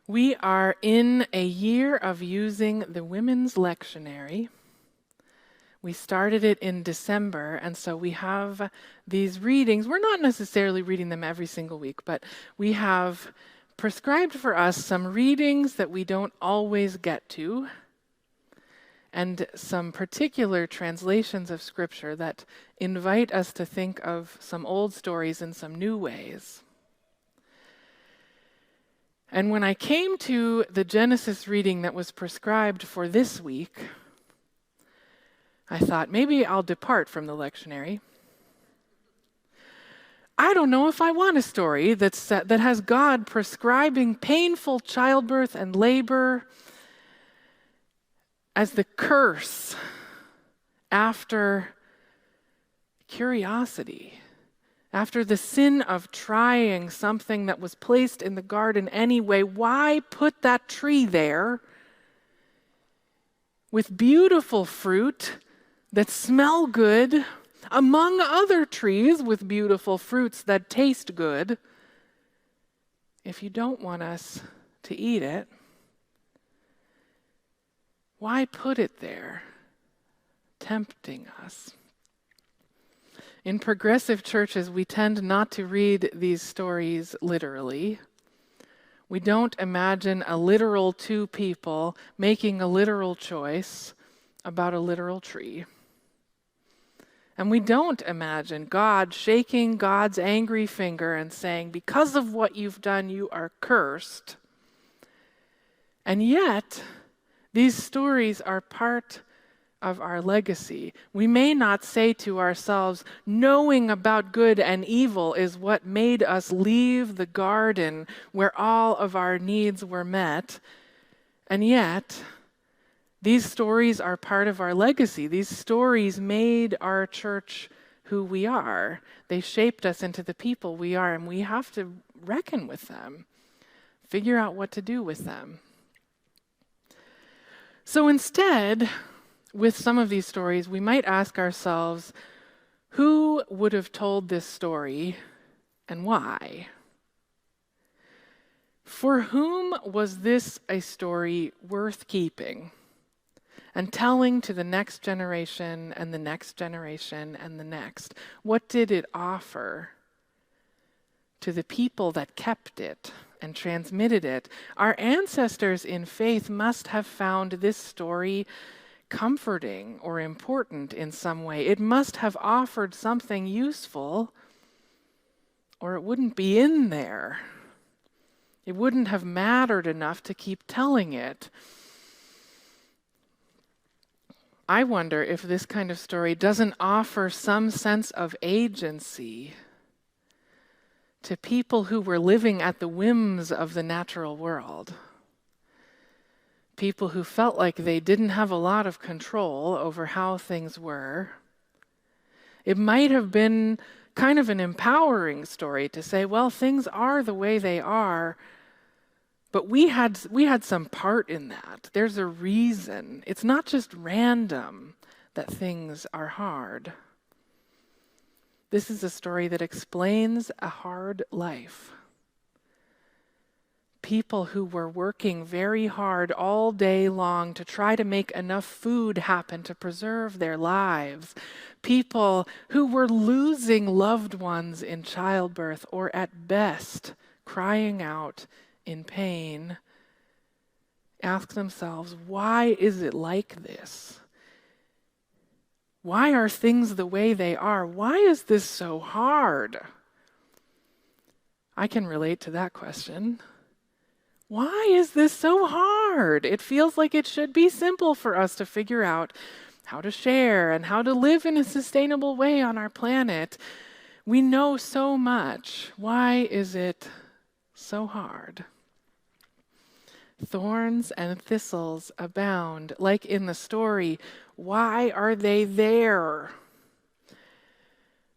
We are in a year of using the Women's Lectionary. We started it in December, and so we have these readings. We're not necessarily reading them every single week, but we have prescribed for us some readings that we don't always get to, and some particular translations of Scripture that invite us to think of some old stories in some new ways. And when I came to the Genesis reading that was prescribed for this week, I thought, maybe I'll depart from the lectionary. I don't know if I want a story that has God prescribing painful childbirth and labor as the curse after curiosity, after the sin of trying something that was placed in the garden anyway. Why put that tree there with beautiful fruit that smell good, among other trees with beautiful fruits that taste good, if you don't want us to eat it? Why put it there, tempting us? In progressive churches, we tend not to read these stories literally. We don't imagine a literal two people making a literal choice about a literal tree. And we don't imagine God shaking God's angry finger and saying, because of what you've done, you are cursed. And yet, these stories are part of our legacy. We may not say to ourselves, knowing about good and evil is what made us leave the garden where all of our needs were met. And yet, these stories are part of our legacy. These stories made our church who we are. They shaped us into the people we are, and we have to reckon with them, figure out what to do with them. So instead, with some of these stories, we might ask ourselves, who would have told this story and why? For whom was this a story worth keeping and telling to the next generation and the next generation and the next? What did it offer to the people that kept it and transmitted it? Our ancestors in faith must have found this story comforting or important in some way. It must have offered something useful, or it wouldn't be in there. It wouldn't have mattered enough to keep telling it. I wonder if this kind of story doesn't offer some sense of agency to people who were living at the whims of the natural world. People who felt like they didn't have a lot of control over how things were. It might have been kind of an empowering story to say, well, things are the way they are, but we had some part in that. There's a reason. It's not just random that things are hard. This is a story that explains a hard life. People who were working very hard all day long to try to make enough food happen to preserve their lives. People who were losing loved ones in childbirth, or at best crying out in pain. Ask themselves, why is it like this? Why are things the way they are? Why is this so hard? I can relate to that question. Why is this so hard? It feels like it should be simple for us to figure out how to share and how to live in a sustainable way on our planet. We know so much. Why is it so hard? Thorns and thistles abound, like in the story. Why are they there?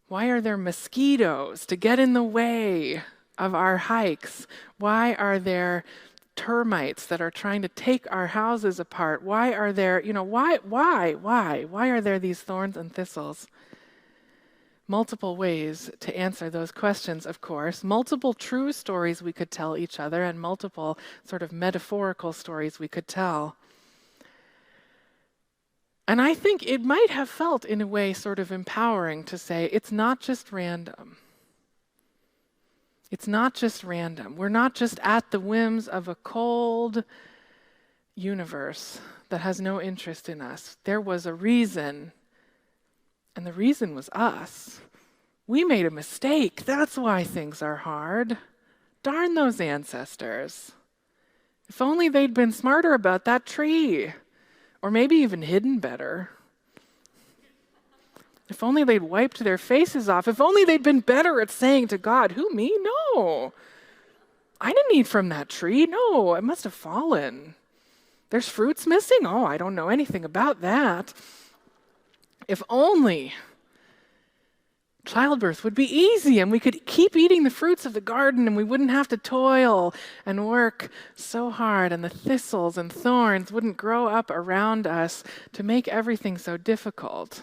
Why are there mosquitoes to get in the way of our hikes? Why are there termites that are trying to take our houses apart? Why are there, why are there these thorns and thistles? multiple ways to answer those questions, of course, multiple true stories we could tell each other, and multiple sort of metaphorical stories we could tell. And I think it might have felt, in a way, sort of empowering to say, it's not just random. It's not just random. We're not just at the whims of a cold universe that has no interest in us. There was a reason, and the reason was us. We made a mistake. That's why things are hard. Darn those ancestors. If only they'd been smarter about that tree. Or maybe even hidden better. If only they'd wiped their faces off. If only they'd been better at saying to God, who, me? No. I didn't eat from that tree. No, it must have fallen. There's fruits missing? Oh, I don't know anything about that. If only childbirth would be easy and we could keep eating the fruits of the garden and we wouldn't have to toil and work so hard and the thistles and thorns wouldn't grow up around us to make everything so difficult.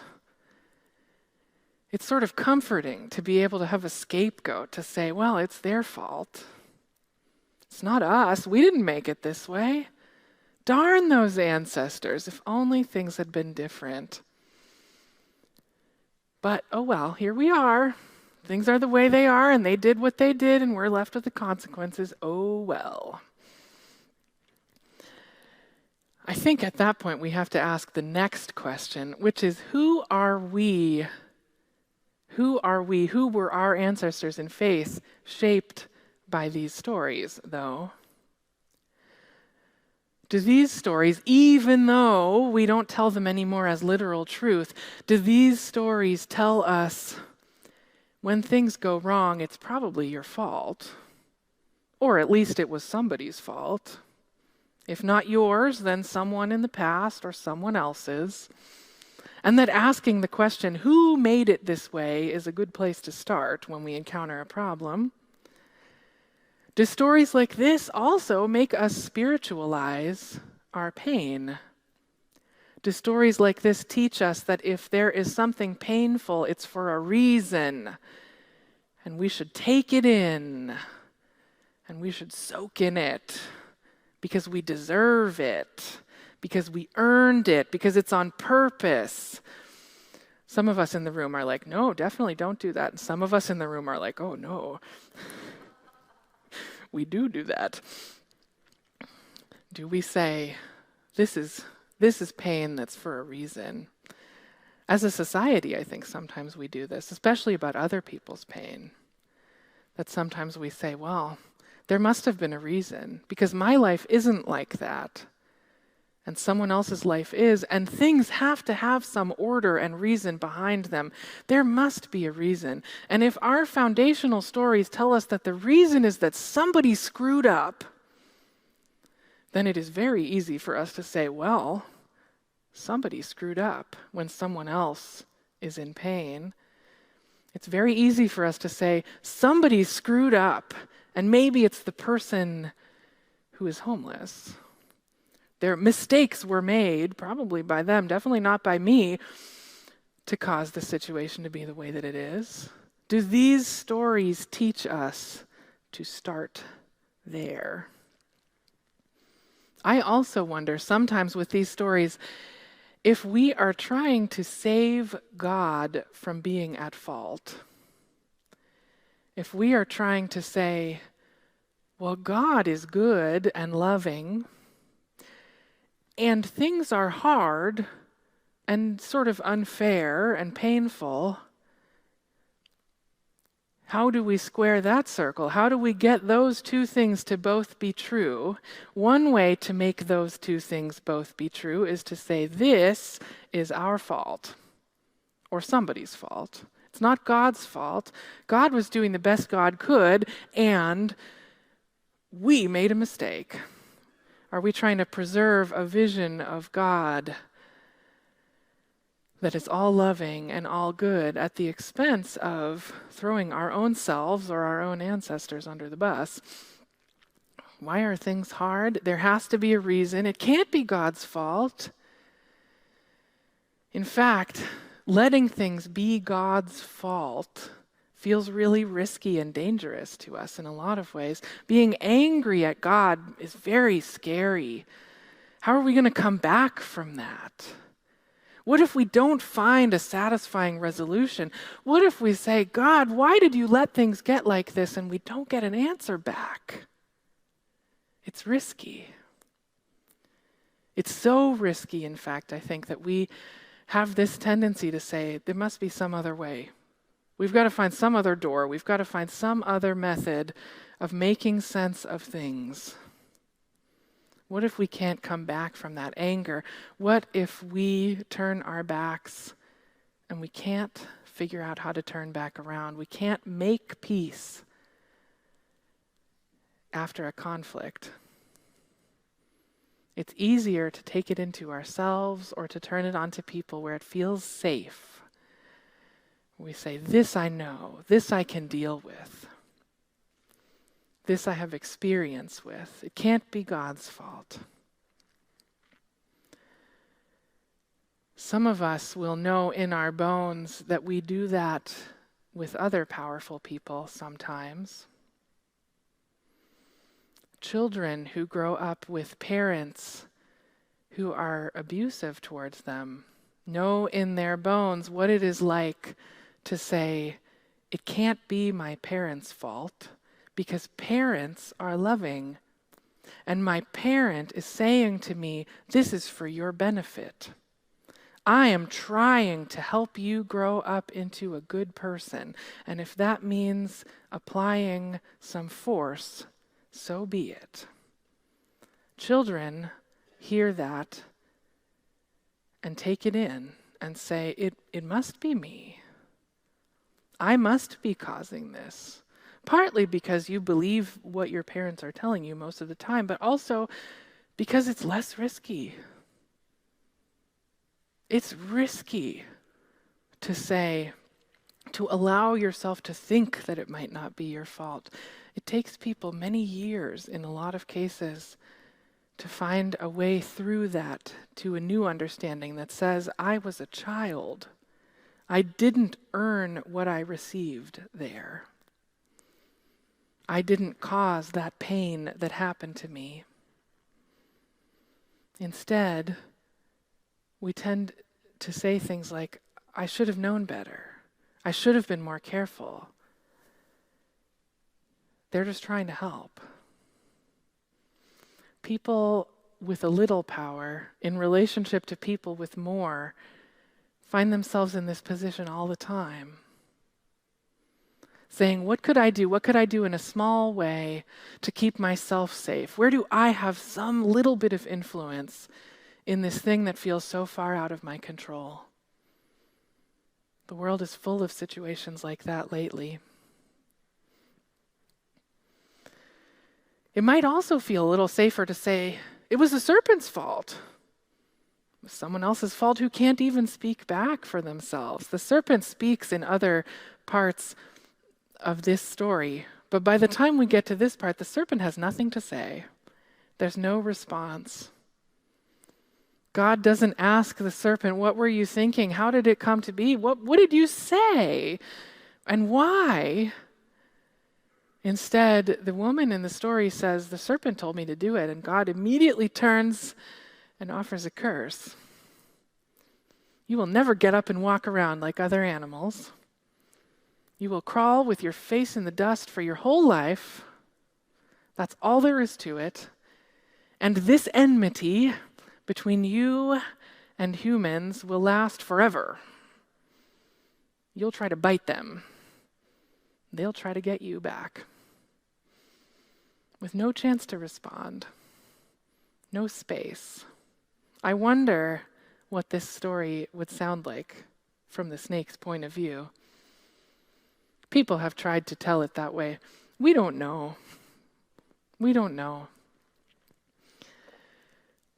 It's sort of comforting to be able to have a scapegoat to say, well, it's their fault. It's not us. We didn't make it this way. Darn those ancestors. If only things had been different. But, oh well, here we are. Things are the way they are, and they did what they did, and we're left with the consequences. Oh well. I think at that point we have to ask the next question, which is, who are we? Who are we? Who were our ancestors in faith shaped by these stories, though? Do these stories, even though we don't tell them anymore as literal truth, do these stories tell us when things go wrong, it's probably your fault? Or at least it was somebody's fault. If not yours, then someone in the past or someone else's. And that asking the question, who made it this way, is a good place to start when we encounter a problem. Do stories like this also make us spiritualize our pain? Do stories like this teach us that if there is something painful, it's for a reason, and we should take it in, and we should soak in it, because we deserve it, because we earned it, because it's on purpose? Some of us in the room are like, no, definitely don't do that. And some of us in the room are like, oh no. We do that. Do we say, this is pain that's for a reason? As a society, I think sometimes we do this, especially about other people's pain. That sometimes we say, well, there must have been a reason, because my life isn't like that. And someone else's life is, and things have to have some order and reason behind them. There must be a reason. And if our foundational stories tell us that the reason is that somebody screwed up, then it is very easy for us to say, well, somebody screwed up when someone else is in pain. It's very easy for us to say, somebody screwed up, and maybe it's the person who is homeless. Their mistakes were made, probably by them, definitely not by me, to cause the situation to be the way that it is. Do these stories teach us to start there? I also wonder sometimes with these stories if we are trying to save God from being at fault. If we are trying to say, well, God is good and loving, and things are hard and sort of unfair and painful. How do we square that circle? How do we get those two things to both be true? One way to make those two things both be true is to say, this is our fault, or somebody's fault. It's not God's fault. God was doing the best God could, and we made a mistake. Are we trying to preserve a vision of God that is all loving and all good at the expense of throwing our own selves or our own ancestors under the bus? Why are things hard? There has to be a reason. It can't be God's fault. In fact, letting things be God's fault feels really risky and dangerous to us in a lot of ways. Being angry at God is very scary. How are we going to come back from that? What if we don't find a satisfying resolution? What if we say, God, why did you let things get like this, and we don't get an answer back? It's risky. It's so risky, in fact, I think, that we have this tendency to say, there must be some other way. We've got to find some other door. We've got to find some other method of making sense of things. What if we can't come back from that anger? What if we turn our backs and we can't figure out how to turn back around? We can't make peace after a conflict. It's easier to take it into ourselves or to turn it onto people where it feels safe. We say, this I know, this I can deal with. This I have experience with. It can't be God's fault. Some of us will know in our bones that we do that with other powerful people sometimes. Children who grow up with parents who are abusive towards them know in their bones what it is like to say, it can't be my parents' fault, because parents are loving. And my parent is saying to me, this is for your benefit. I am trying to help you grow up into a good person. And if that means applying some force, so be it. Children hear that and take it in and say, it must be me. I must be causing this. Partly because you believe what your parents are telling you most of the time, but also because it's less risky. It's risky to say, to allow yourself to think that it might not be your fault. It takes people many years, in a lot of cases, to find a way through that to a new understanding that says, I was a child. I didn't earn what I received there. I didn't cause that pain that happened to me. Instead, we tend to say things like, I should have known better. I should have been more careful. They're just trying to help. People with a little power in relationship to people with more find themselves in this position all the time. Saying, what could I do? What could I do in a small way to keep myself safe? Where do I have some little bit of influence in this thing that feels so far out of my control? The world is full of situations like that lately. It might also feel a little safer to say, it was the serpent's fault. It was someone else's fault who can't even speak back for themselves. The serpent speaks in other parts of this story, but by the time we get to this part, the serpent has nothing to say. There's no response. God doesn't ask the serpent, what were you thinking? How did it come to be? What did you say? And why? Instead, the woman in the story says, the serpent told me to do it, and God immediately turns and offers a curse. You will never get up and walk around like other animals. You will crawl with your face in the dust for your whole life. That's all there is to it. And this enmity between you and humans will last forever. You'll try to bite them. They'll try to get you back. With no chance to respond. No space. I wonder what this story would sound like from the snake's point of view. People have tried to tell it that way. We don't know. We don't know.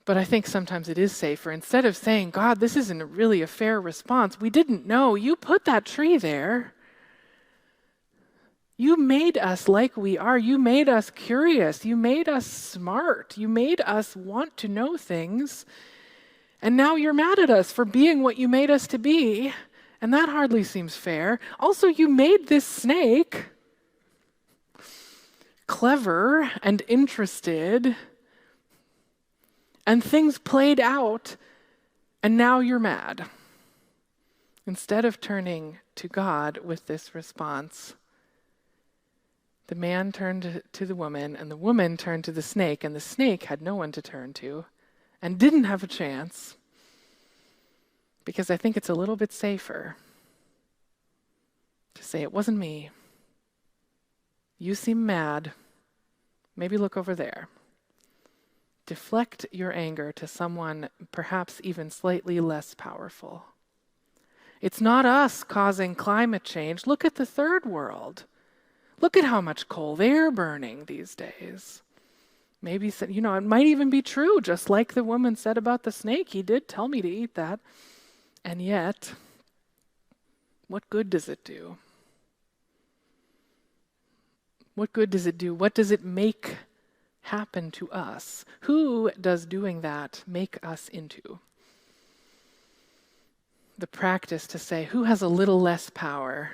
But I think sometimes it is safer. Instead of saying, God, this isn't really a fair response. We didn't know. You put that tree there. You made us like we are. You made us curious. You made us smart. You made us want to know things. And now you're mad at us for being what you made us to be. And that hardly seems fair. Also, you made this snake clever and interested, and things played out, and now you're mad. Instead of turning to God with this response, the man turned to the woman, and the woman turned to the snake, and the snake had no one to turn to and didn't have a chance, because I think it's a little bit safer to say, it wasn't me. You seem mad. Maybe look over there. Deflect your anger to someone perhaps even slightly less powerful. It's not us causing climate change. Look at the third world. Look at how much coal they're burning these days. Maybe, it might even be true, just like the woman said about the snake. He did tell me to eat that. And yet, what good does it do? What good does it do? What does it make happen to us? Who does doing that make us into? The practice to say, who has a little less power?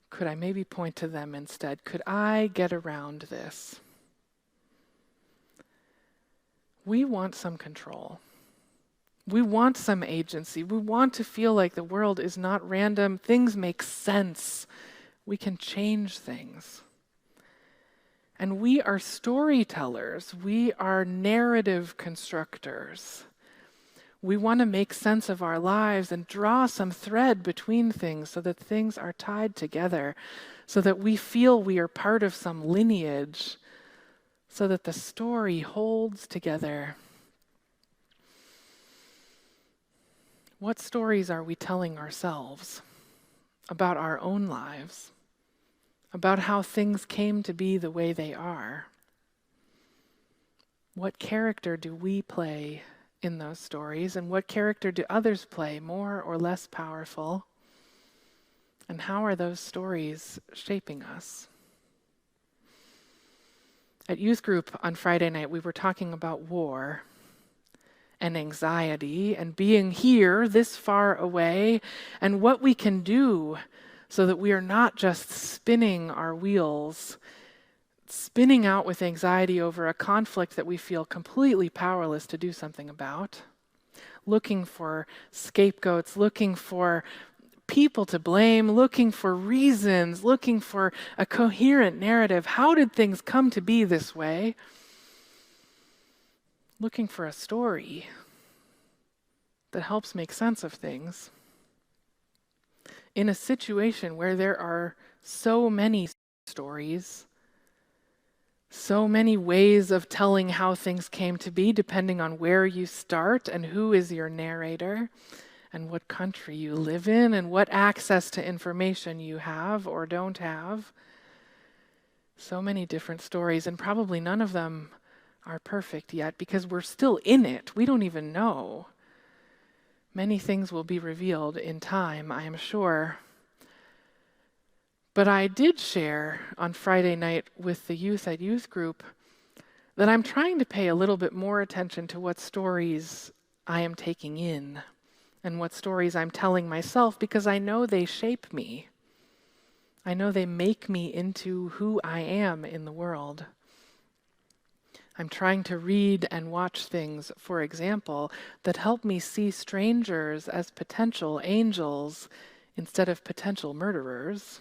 Could I maybe point to them instead? Could I get around this? We want some control. We want some agency. We want to feel like the world is not random. Things make sense. We can change things. And we are storytellers. We are narrative constructors. We want to make sense of our lives and draw some thread between things so that things are tied together, so that we feel we are part of some lineage, so that the story holds together. What stories are we telling ourselves about our own lives? About how things came to be the way they are? What character do we play in those stories, and what character do others play, more or less powerful? And how are those stories shaping us? At youth group on Friday night, we were talking about war and anxiety and being here this far away, and what we can do so that we are not just spinning our wheels, spinning out with anxiety over a conflict that we feel completely powerless to do something about, looking for scapegoats, looking for people to blame, looking for reasons, looking for a coherent narrative. How did things come to be this way? Looking for a story that helps make sense of things. In a situation where there are so many stories, so many ways of telling how things came to be, depending on where you start and who is your narrator, and what country you live in, and what access to information you have or don't have. So many different stories, and probably none of them are perfect yet, because we're still in it. We don't even know. Many things will be revealed in time, I am sure. But I did share on Friday night with the youth at youth group that I'm trying to pay a little bit more attention to what stories I am taking in and what stories I'm telling myself, because I know they shape me. I know they make me into who I am in the world. I'm trying to read and watch things, for example, that help me see strangers as potential angels instead of potential murderers.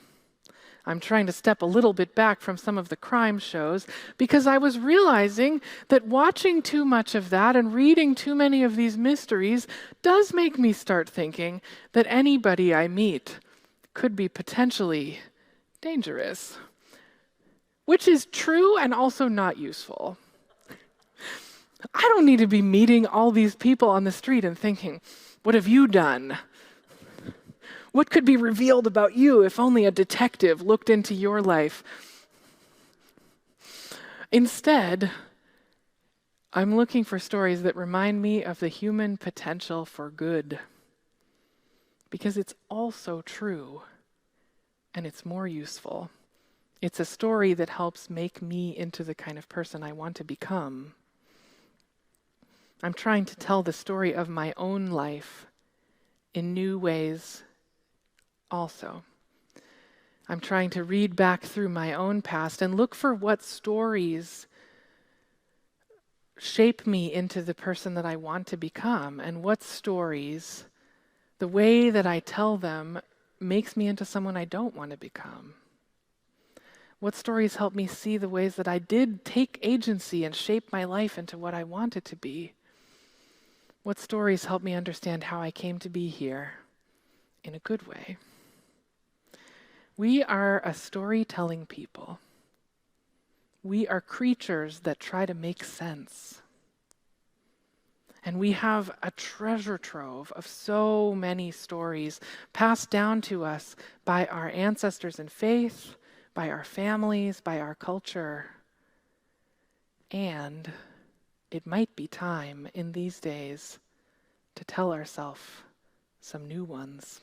I'm trying to step a little bit back from some of the crime shows, because I was realizing that watching too much of that and reading too many of these mysteries does make me start thinking that anybody I meet could be potentially dangerous, which is true and also not useful. I don't need to be meeting all these people on the street and thinking, what have you done? What could be revealed about you if only a detective looked into your life? Instead, I'm looking for stories that remind me of the human potential for good, because it's also true and it's more useful. It's a story that helps make me into the kind of person I want to become. I'm trying to tell the story of my own life in new ways also. I'm trying to read back through my own past and look for what stories shape me into the person that I want to become, and what stories, the way that I tell them, makes me into someone I don't want to become. What stories help me see the ways that I did take agency and shape my life into what I wanted to be? What stories help me understand how I came to be here in a good way? We are a storytelling people. We are creatures that try to make sense. And we have a treasure trove of so many stories passed down to us by our ancestors in faith, by our families, by our culture. And it might be time in these days to tell ourselves some new ones.